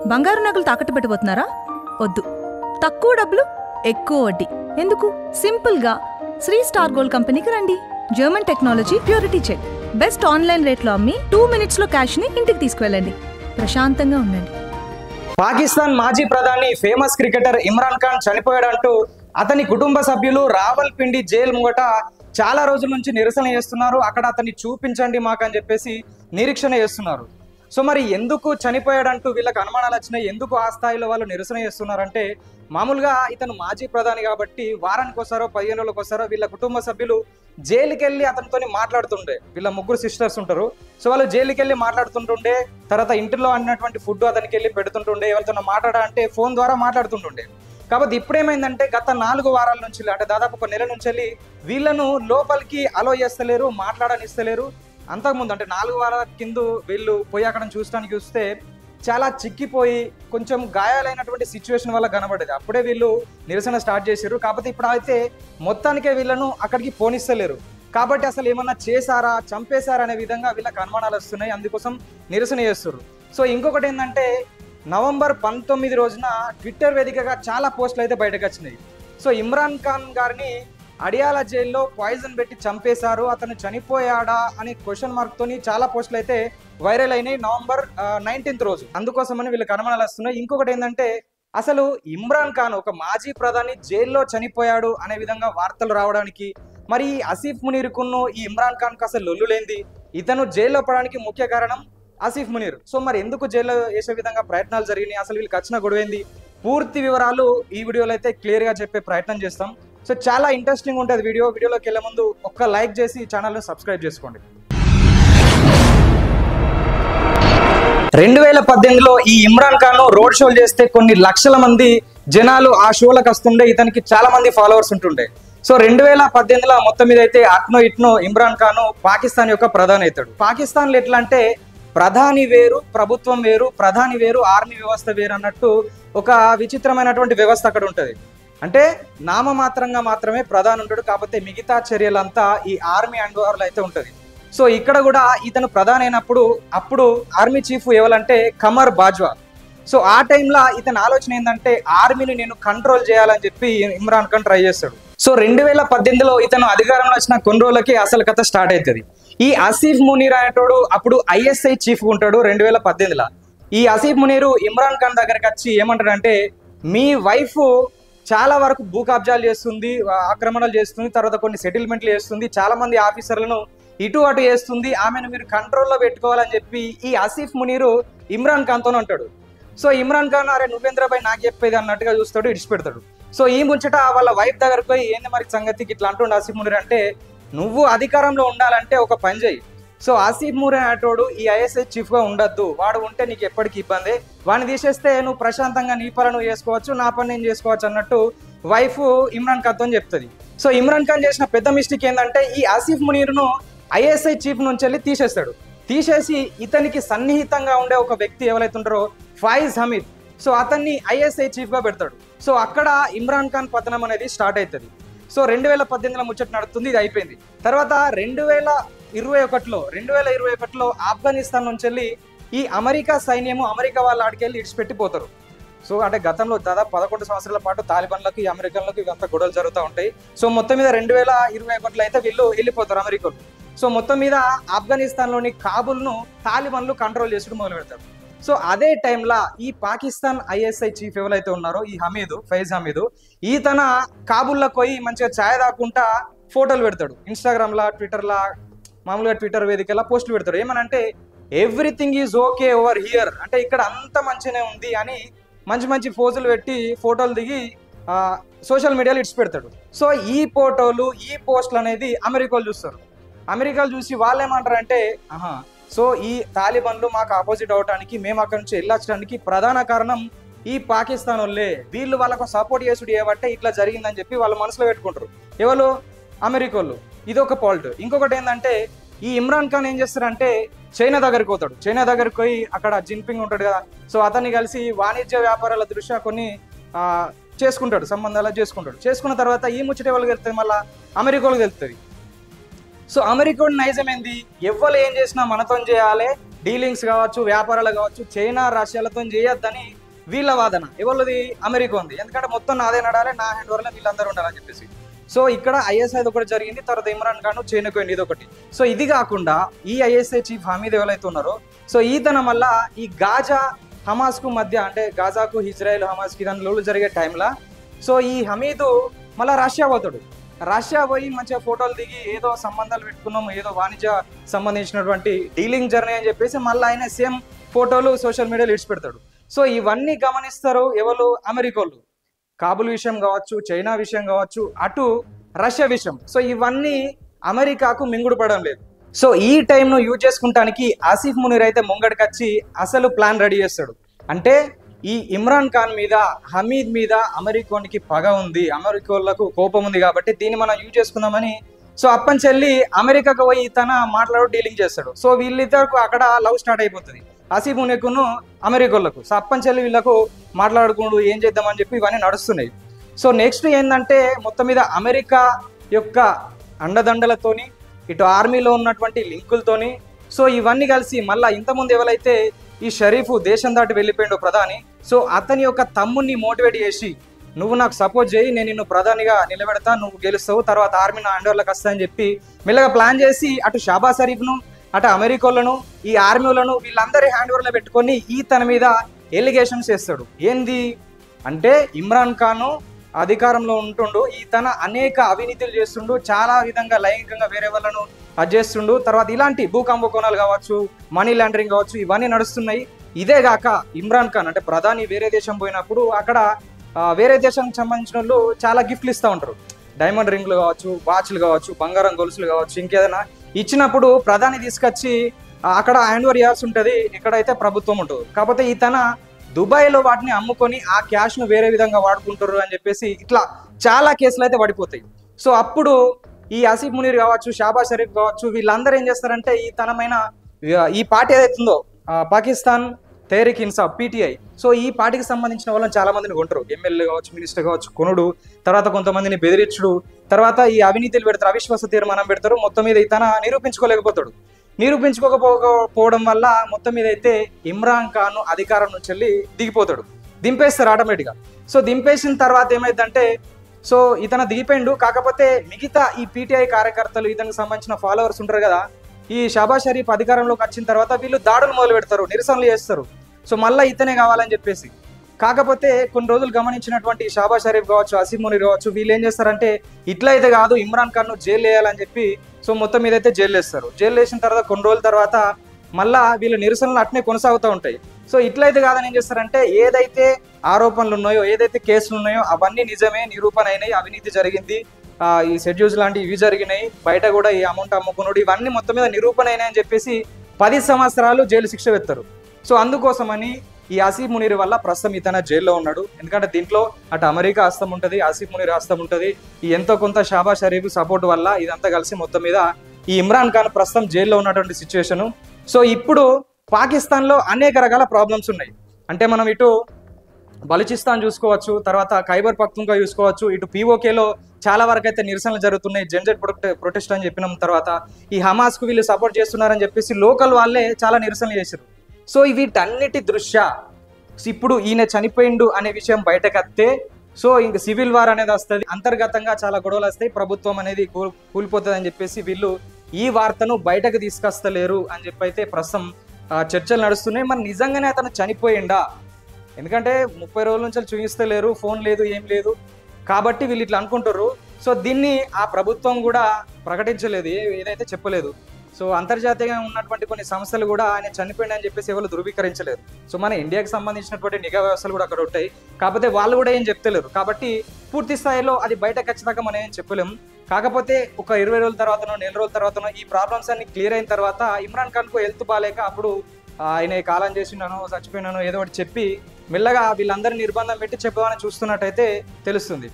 బంగారు నగలు తాకట్టు పెట్టబోతున్నారా? వద్దు. తక్కువ డబ్బులు ఎక్కువ వడ్డీ ఎందుకు? సింపుల్గా శ్రీ స్టార్ గోల్డ్ కంపెనీకి రండి. German technology, purity check, best online రేట్లో అమ్మి 2 minutesలో క్యాష్ని ఇంటికి తీసుకువెళ్ళండి. ప్రశాంతంగా ఉండండి. పాకిస్తాన్ మాజీ ప్రధాని ఫేమస్ క్రికెటర్ ఇమ్రాన్ ఖాన్ చనిపోయాడంటూ అతని కుటుంబ సభ్యులు రావల్పిండి జైలు ముంగట చాలా రోజుల నుంచి నిరసన చేస్తున్నారు. అక్కడ అతన్ని చూపించండి మాకు అని చెప్పేసి నిరీక్షణ చేస్తున్నారు. సో మరి ఎందుకు చనిపోయాడంటూ వీళ్ళకి అనుమానాలు వచ్చినాయి, ఎందుకు ఆ స్థాయిలో వాళ్ళు నిరసన చేస్తున్నారంటే, మామూలుగా ఇతను మాజీ ప్రధాని కాబట్టి వారానికి ఒకసారో 15 రోజులకు ఒకసారో వీళ్ళ కుటుంబ సభ్యులు జైలుకి వెళ్ళి అతనితో మాట్లాడుతుండే. వీళ్ళ 3 సిస్టర్స్ ఉంటారు. సో వాళ్ళు జైలుకి వెళ్ళి మాట్లాడుతుంటుండే. తర్వాత ఇంటిలో అన్నటువంటి ఫుడ్ అతనికి వెళ్ళి పెడుతుంటుండే. ఎవరితో మాట్లాడాలంటే ఫోన్ ద్వారా మాట్లాడుతుంటుండే. కాబట్టి ఇప్పుడేమైందంటే గత 4 వారాల నుంచి, అంటే దాదాపు 1 నెల నుంచి వెళ్ళి వీళ్ళను లోపలికి అలో చేస్తలేరు, మాట్లాడనిస్తలేరు. అంతకుముందు అంటే 4 వారాల కింద వీళ్ళు పోయి అక్కడ చూస్తే చాలా చిక్కిపోయి కొంచెం గాయాలైనటువంటి సిచ్యువేషన్ వల్ల కనబడేది. అప్పుడే వీళ్ళు నిరసన స్టార్ట్ చేశారు. కాకపోతే ఇప్పుడు అయితే మొత్తానికే వీళ్ళను అక్కడికి పోనిస్తలేరు. కాబట్టి అసలు ఏమన్నా చేశారా, చంపేశారా అనే విధంగా వీళ్ళకి అనుమానాలు వస్తున్నాయి. అందుకోసం నిరసన చేస్తారు. సో ఇంకొకటి ఏంటంటే, నవంబర్ 19 రోజున ట్విట్టర్ వేదికగా చాలా పోస్టులు అయితే బయటకు వచ్చినాయి. సో ఇమ్రాన్ ఖాన్ గారిని అడియాల జైల్లో పాయిజన్ పెట్టి చంపేశారు, అతను చనిపోయాడా అనే క్వశ్చన్ మార్క్తోని చాలా పోస్టులు అయితే వైరల్ అయినాయి నవంబర్ 19th రోజు. అందుకోసమని వీళ్ళకి అనుమానాలు వస్తున్నాయి. ఇంకొకటి ఏంటంటే, అసలు ఇమ్రాన్ ఖాన్ ఒక మాజీ ప్రధాని జైల్లో చనిపోయాడు అనే విధంగా వార్తలు రావడానికి, మరి ఆసిఫ్ మునీర్కును ఈ ఇమ్రాన్ ఖాన్కు అసలు లొల్లులేంది, ఇతను జైల్లో పడడానికి ముఖ్య కారణం ఆసిఫ్ మునీర్. సో మరి ఎందుకు జైల్లో వేసే విధంగా ప్రయత్నాలు జరిగినాయి, అసలు వీళ్ళకి వచ్చిన గొడవేంది, పూర్తి వివరాలు ఈ వీడియోలో అయితే క్లియర్గా చెప్పే ప్రయత్నం చేస్తాం. సో చాలా ఇంట్రెస్టింగ్ ఉంటుంది వీడియోలోకి వెళ్ళే ముందు ఒక్క లైక్ చేసి ఛానల్ని సబ్స్క్రైబ్ చేసుకోండి. 2018లో ఈ ఇమ్రాన్ ఖాన్ రోడ్ షోలు చేస్తే కొన్ని లక్షల మంది జనాలు ఆ షోలకు వస్తుండే, ఇతనికి చాలా మంది ఫాలోవర్స్ ఉంటుండే. సో 2018లో మొత్తం మీద అయితే అట్నో ఇట్నో ఇమ్రాన్ ఖాన్ పాకిస్తాన్ యొక్క ప్రధాని అవుతాడు. పాకిస్తాన్లో ఎట్లా అంటే ప్రధాని వేరు, ప్రభుత్వం వేరు, ప్రధాని వేరు, ఆర్మీ వ్యవస్థ వేరు అన్నట్టు ఒక విచిత్రమైనటువంటి వ్యవస్థ అక్కడ ఉంటుంది. అంటే నామమాత్రంగా మాత్రమే ప్రధాని ఉంటాడు, కాకపోతే మిగతా చర్యలంతా ఈ ఆర్మీ అండర్లో అయితే ఉంటుంది. సో ఇక్కడ కూడా ఇతను ప్రధాని అయినప్పుడు అప్పుడు ఆర్మీ చీఫ్ ఎవరంటే ఖమర్ బాజ్వా. సో ఆ టైంలో ఇతని ఆలోచన ఏంటంటే ఆర్మీని నేను కంట్రోల్ చేయాలని చెప్పి ఇమ్రాన్ ఖాన్ ట్రై చేస్తాడు. సో 2018లో ఇతను అధికారంలో వచ్చిన కొన్ని రోజులకి అసలు కథ స్టార్ట్ అవుతుంది. ఈ ఆసిఫ్ మునీర్ అనేటోడు అప్పుడు ISI చీఫ్ ఉంటాడు 2018లో. ఈ ఆసిఫ్ మునీర్ ఇమ్రాన్ ఖాన్ దగ్గరికి వచ్చి ఏమంటాడంటే, మీ వైఫ్ చాలా వరకు భూ కబ్జాలు చేస్తుంది, ఆక్రమణలు చేస్తుంది, తర్వాత కొన్ని సెటిల్మెంట్లు చేస్తుంది, చాలా మంది ఆఫీసర్లను ఇటు అటు చేస్తుంది, ఆమెను మీరు కంట్రోల్లో పెట్టుకోవాలని చెప్పి ఈ ఆసిఫ్ మునీర్ ఇమ్రాన్ ఖాన్తో అంటాడు. సో ఇమ్రాన్ ఖాన్ అరే నువ్వేంద్రబాయ్ నాకు చెప్పేది అన్నట్టుగా చూస్తాడు, ఇడిచిపెడతాడు. సో ఈ ముంచట వాళ్ళ వైఫ్ దగ్గరకు పోయి ఏంది మరి సంగతికి ఇట్లా అంటుండే ఆసిఫ్ మునీర్ అంటే, నువ్వు అధికారంలో ఉండాలంటే ఒక పని చేయి. సో ఆసిఫ్ మునీర్ అనేటోడు ఈ ISI చీఫ్గా ఉండొద్దు, వాడు ఉంటే నీకు ఎప్పటికీ ఇబ్బంది, వాడిని తీసేస్తే నువ్వు ప్రశాంతంగా నీ పని నువ్వు చేసుకోవచ్చు, నా పని నేను చేసుకోవచ్చు అన్నట్టు వైఫ్ ఇమ్రాన్ ఖాన్తో చెప్తుంది. సో ఇమ్రాన్ ఖాన్ చేసిన పెద్ద మిస్టేక్ ఏంటంటే ఈ ఆసిఫ్ మునీర్ను ISI చీఫ్ నుంచి వెళ్ళి తీసేస్తాడు. తీసేసి ఇతనికి సన్నిహితంగా ఉండే ఒక వ్యక్తి ఎవరైతే ఉంటారో ఫాయిజ్ హమీద్, సో అతన్ని ISI చీఫ్గా పెడతాడు. సో అక్కడ ఇమ్రాన్ ఖాన్ పతనం అనేది స్టార్ట్ అవుతుంది. సో 2018లో ముచ్చట నడుస్తుంది, ఇది అయిపోయింది. తర్వాత 2021లో ఆఫ్ఘనిస్తాన్ నుంచి వెళ్ళి ఈ అమెరికా సైన్యము అమెరికా వాళ్ళ ఆడికెళ్ళి ఇడిచిపెట్టిపోతారు. సో అంటే గతంలో దాదాపు 11 సంవత్సరాల పాటు తాలిబాన్లకు ఈ అమెరికన్లకు ఇవంతా గొడవలు జరుగుతూ ఉంటాయి. సో మొత్తం మీద 2021లో అయితే వీళ్ళు వెళ్ళిపోతారు అమెరికాలో. సో మొత్తం మీద ఆఫ్ఘనిస్తాన్లోని కాబుల్ను తాలిబాన్లు కంట్రోల్ చేసుడు మొదలు పెడతారు. సో అదే టైంలో ఈ పాకిస్తాన్ ISI చీఫ్ ఎవరైతే ఉన్నారో ఈ ఫైజ్ హమీద్, ఈతన కాబుల్లోకి పోయి మంచిగా ఛాయ్ తాకుంటా ఫోటోలు పెడతాడు. ఇన్స్టాగ్రామ్లో, ట్విట్టర్లో, మామూలుగా ట్విట్టర్ వేదికలా పోస్టులు పెడతాడు. ఏమనంటే everything is okay over here, అంటే ఇక్కడ అంత మంచిగానే ఉంది అని మంచి మంచి పోజులు పెట్టి ఫోటోలు దిగి సోషల్ మీడియాలో ఇడిచి పెడతాడు. సో ఈ ఫోటోలు ఈ పోస్టులు అనేది అమెరికాలు చూస్తారు. అమెరికాలు చూసి వాళ్ళు ఏమంటారంటే, సో ఈ తాలిబాన్లు మాకు ఆపోజిట్ అవడానికి, మేము అక్కడి నుంచి వెళ్ళొచ్చడానికి ప్రధాన కారణం ఈ పాకిస్తాన్ వాళ్ళే, వీళ్ళు వాళ్ళకు సపోర్ట్ చేసుడు ఏమంటే ఇట్లా జరిగిందని చెప్పి వాళ్ళు మనసులో పెట్టుకుంటారు. ఎవరు? అమెరికాలు. ఇదొక పాలిట్. ఇంకొకటి ఏంటంటే ఈ ఇమ్రాన్ ఖాన్ ఏం చేస్తారంటే చైనా దగ్గరికి పోతాడు. చైనా దగ్గరికి పోయి అక్కడ జిన్పింగ్ ఉంటాడు కదా, సో అతన్ని కలిసి వాణిజ్య వ్యాపారాల దృష్ట్యా కొన్ని చేసుకుంటాడు, సంబంధాలు చేసుకుంటాడు. చేసుకున్న తర్వాత ఈ ముచ్చట వాళ్ళకి వెళ్తుంది, మళ్ళీ అమెరికాలకు వెళ్తుంది. సో అమెరికా నైజం ఏంది, ఎవ్వరు ఏం చేసినా మనతో చేయాలి, డీలింగ్స్ కావచ్చు, వ్యాపారాలు కావచ్చు, చైనా రష్యాలతో చేయొద్దని వీళ్ళ వాదన. ఎవరిది? అమెరికా ఉంది. ఎందుకంటే మొత్తం నాదే నడాలి, నా హ్యాండ్ ఓవర్లో వీళ్ళందరూ ఉండాలని చెప్పేసి. సో ఇక్కడ ఐఎస్ఐ ఒకటి జరిగింది, తర్వాత ఇమ్రాన్ ఖాన్ చైనాకు పోయింది, ఇది ఒకటి. సో ఇది కాకుండా ఈ ఐఎస్ఐ చీఫ్ హమీద్ ఎవరైతే ఉన్నారో, సో ఈతన వల్ల ఈ గాజా హమాస్కు మధ్య, అంటే గాజాకు ఇజ్రాయెల్ హమాస్కి దాని లోలు జరిగే టైంలో సో ఈ హమీదు మళ్ళీ రష్యా పోతాడు. రష్యా పోయి మంచిగా ఫోటోలు దిగి ఏదో సంబంధాలు పెట్టుకున్నాము, ఏదో వాణిజ్య సంబంధించినటువంటి డీలింగ్ జర్నీ అని చెప్పేసి మళ్ళీ ఆయన సేమ్ ఫోటోలు సోషల్ మీడియాలో ఇడిచిపెడతాడు. సో ఇవన్నీ గమనిస్తారు ఎవరు? అమెరికోళ్ళు. కాబుల్ విషయం కావచ్చు, చైనా విషయం కావచ్చు, అటు రష్యా విషయం. సో ఇవన్నీ అమెరికాకు మింగుడు పడడం లేదు. సో ఈ టైంను యూజ్ చేసుకుంటానికి ఆసిఫ్ మునీర్ అయితే ముంగడికి వచ్చి అసలు ప్లాన్ రెడీ చేస్తాడు. అంటే ఈ ఇమ్రాన్ ఖాన్ మీద, హమీద్ మీద అమెరికోనికి పగ ఉంది, అమెరికోళ్లకు కోపం ఉంది, కాబట్టి దీన్ని మనం యూజ్ చేసుకుందామని సో అప్పంచెల్లి అమెరికాకు పోయి తన మాట్లాడు డీలింగ్ చేస్తాడు. సో వీళ్ళిద్దరికి అక్కడ లవ్ స్టార్ట్ అయిపోతుంది, ఆసిఫ్ మునీర్కును అమెరికోళ్లకు. సో అప్పంచెల్లి వీళ్ళకు మాట్లాడుకుంటూ ఏం చేద్దామని చెప్పి ఇవన్నీ నడుస్తున్నాయి. సో నెక్స్ట్ ఏంటంటే మొత్తం మీద అమెరికా యొక్క అండదండలతోని, ఇటు ఆర్మీలో ఉన్నటువంటి లింకులతోని, సో ఇవన్నీ కలిసి మళ్ళీ ఇంతకుముందు ఎవరైతే ఈ షరీఫ్ దేశం దాటి వెళ్ళిపోయిండు ప్రధాని, సో అతని యొక్క తమ్ముడిని మోటివేట్ చేసి నువ్వు నాకు సపోర్ట్ చేయి, నేను నిన్ను ప్రధానిగా నిలబెడతా, నువ్వు గెలుస్తావు, తర్వాత ఆర్మీ నా అండర్లోకి వస్తా అని చెప్పి మెల్లగా ప్లాన్ చేసి అటు షాబాజ్ షరీఫ్ను, అటు అమెరికోలను, ఈ ఆర్మీలను వీళ్ళందరి హ్యాండ్ ఓవర్లో పెట్టుకొని తన మీద ఎలిగేషన్స్ చేస్తాడు. ఏంది అంటే ఇమ్రాన్ ఖాన్ అధికారంలో ఉంటుండు, తన అనేక అవినీతులు చేస్తుండు, చాలా విధంగా లైంగికంగా వేరే వాళ్ళను చేస్తుండు, తర్వాత ఇలాంటి భూకంపకోణాలు కావచ్చు, మనీ లాండరింగ్ కావచ్చు, ఇవన్నీ నడుస్తున్నాయి. ఇదే కాక ఇమ్రాన్ ఖాన్ అంటే ప్రధాని వేరే దేశం పోయినప్పుడు అక్కడ వేరే దేశానికి సంబంధించిన వాళ్ళు చాలా గిఫ్ట్లు ఇస్తూ ఉంటారు. డైమండ్ రింగ్లు కావచ్చు, వాచ్లు కావచ్చు, బంగారం గొలుసులు కావచ్చు, ఇంకేదైనా ఇచ్చినప్పుడు ప్రధాని తీసుకొచ్చి అక్కడ హ్యాండ్ ఓవర్ చేయాల్సి ఉంటుంది, ఇక్కడైతే ప్రభుత్వం ఉంటుంది. కాకపోతే తన దుబాయ్లో వాటిని అమ్ముకొని ఆ క్యాష్ను వేరే విధంగా వాడుకుంటారు అని చెప్పేసి ఇట్లా చాలా కేసులు అయితే పడిపోతాయి. సో అప్పుడు ఈ ఆసిఫ్ మునీర్ కావచ్చు, షాబాజ్ షరీఫ్ కావచ్చు, వీళ్ళందరూ ఏం చేస్తారంటే తనమైన ఈ పార్టీ ఏదైతుందో పాకిస్తాన్ తెహ్రీక్ ఇన్సాఫ్ PTI, సో ఈ పార్టీకి సంబంధించిన వాళ్ళని చాలా మందిని కొంటారు, ఎమ్మెల్యే కావచ్చు, మినిస్టర్ కావచ్చు, కొనుడు, తర్వాత కొంతమందిని బెదిరించుడు, తర్వాత ఈ అవినీతిలు పెడతారు, అవిశ్వాస తీర్మానం పెడతారు. మొత్తం మీద తన నిరూపించుకోలేకపోతాడు. నిరూపించుకోకపోవడం వల్ల మొత్తం మీద అయితే ఇమ్రాన్ ఖాన్ అధికారం నుంచి వెళ్ళి దిగిపోతాడు, దింపేస్తారు ఆటోమేటిక్గా. సో దింపేసిన తర్వాత ఏమైందంటే సో ఇతను దిగిపోయిండు. కాకపోతే మిగతా ఈ PTI కార్యకర్తలు, ఇతనికి సంబంధించిన ఫాలోవర్స్ ఉంటారు కదా, ఈ షాబాజ్ షరీఫ్ అధికారంలోకి వచ్చిన తర్వాత వీళ్ళు దాడులు మొదలు పెడతారు, నిరసనలు చేస్తారు. సో మళ్ళీ ఇతనే కావాలని చెప్పేసి. కాకపోతే కొన్ని రోజులు గమనించినటువంటి షాబాజ్ షరీఫ్ కావచ్చు, ఆసిఫ్ మునీర్ కావచ్చు, వీళ్ళు ఏం చేస్తారంటే ఇట్లయితే కాదు, ఇమ్రాన్ ఖాన్ను జైలు వేయాలని చెప్పి సో మొత్తం మీద అయితే జైలు వేస్తారు. జైలు వేసిన తర్వాత కొన్ని రోజుల తర్వాత మళ్ళా వీళ్ళ నిరసనలు అట్నే కొనసాగుతూ ఉంటాయి. సో ఇట్లయితే కాదని ఏం చేస్తారంటే ఏదైతే ఆరోపణలు ఉన్నాయో, ఏదైతే కేసులు ఉన్నాయో అవన్నీ నిజమే, నిరూపణ అయినాయి, అవినీతి జరిగింది, ఈ షెడ్యూల్స్ లాంటివి ఇవి జరిగినాయి, బయట కూడా ఈ అమౌంట్ అమ్ముకున్నాడు, ఇవన్నీ మొత్తం మీద నిరూపణ అయినాయని చెప్పేసి 10 సంవత్సరాలు జైలు శిక్ష పెడతారు. సో అందుకోసమని ఈ ఆసిఫ్ మునీర్ వల్ల ప్రస్తుతం ఇతన జైల్లో ఉన్నాడు. ఎందుకంటే దీంట్లో అటు అమెరికా హస్తం ఉంటుంది, ఆసిఫ్ మునీర్ హస్తం ఉంటుంది, ఈ ఎంతో కొంత షాబాజ్ షరీఫ్ సపోర్ట్ వల్ల ఇదంతా కలిసి మొత్తం మీద ఈ ఇమ్రాన్ ఖాన్ ప్రస్తుతం జైల్లో ఉన్నటువంటి సిచ్యువేషను. సో ఇప్పుడు పాకిస్తాన్లో అనేక రకాల ప్రాబ్లమ్స్ ఉన్నాయి. అంటే మనం ఇటు బలూచిస్తాన్ చూసుకోవచ్చు, తర్వాత ఖైబర్ పఖ్తూన్ఖా చూసుకోవచ్చు, ఇటు POKలో చాలా వరకు అయితే నిరసనలు జరుగుతున్నాయి, జెన్జెట్ ప్రొటెస్ట్ అని చెప్పిన తర్వాత ఈ హమాస్కు వీళ్ళు సపోర్ట్ చేస్తున్నారని చెప్పేసి లోకల్ వాళ్ళే చాలా నిరసనలు చేశారు. సో వీటన్నిటి దృష్ట్యా ఇప్పుడు ఈయన చనిపోయిండు అనే విషయం బయటకు వస్తే సో ఇంక సివిల్ వార్ అనేది వస్తుంది, అంతర్గతంగా చాలా గొడవలు వస్తాయి, ప్రభుత్వం అనేది కూలిపోతుంది అని చెప్పేసి వీళ్ళు ఈ వార్తను బయటకు తీసుకొస్తలేరు అని చెప్పి అయితే ప్రస్తుతం చర్చలు నడుస్తున్నాయి. మరి నిజంగానే అతను చనిపోయిండా? ఎందుకంటే 30 రోజుల నుంచి చూపిస్తలేరు, ఫోన్ లేదు, ఏం లేదు, కాబట్టి వీళ్ళు ఇట్లా అనుకుంటారు. సో దీన్ని ఆ ప్రభుత్వం కూడా ప్రకటించలేదు, ఏదైతే చెప్పలేదు. సో అంతర్జాతీయంగా ఉన్నటువంటి కొన్ని సంస్థలు కూడా ఆయన చనిపోయింది అని చెప్పేసి ఎవరు ధృవీకరించలేదు. సో మన ఇండియాకి సంబంధించినటువంటి నిఘా వ్యవస్థలు కూడా అక్కడ ఉంటాయి, కాకపోతే వాళ్ళు కూడా ఏం చెప్తలేరు. కాబట్టి పూర్తి స్థాయిలో అది బయట ఖచ్చితంగా మనం ఏం చెప్పలేము. కాకపోతే ఒక 20 రోజుల తర్వాతనో, నెల రోజుల తర్వాతనో ఈ ప్రాబ్లమ్స్ అన్ని క్లియర్ అయిన తర్వాత ఇమ్రాన్ ఖాన్కు హెల్త్ బాగాలేక అప్పుడు ఆయన కాలం చేసినాను, చచ్చిపోయినాను, ఏదో ఒకటి చెప్పి మెల్లగా వీళ్ళందరినీ నిర్బంధం పెట్టి చెప్పాలని చూస్తున్నట్టయితే తెలుస్తుంది.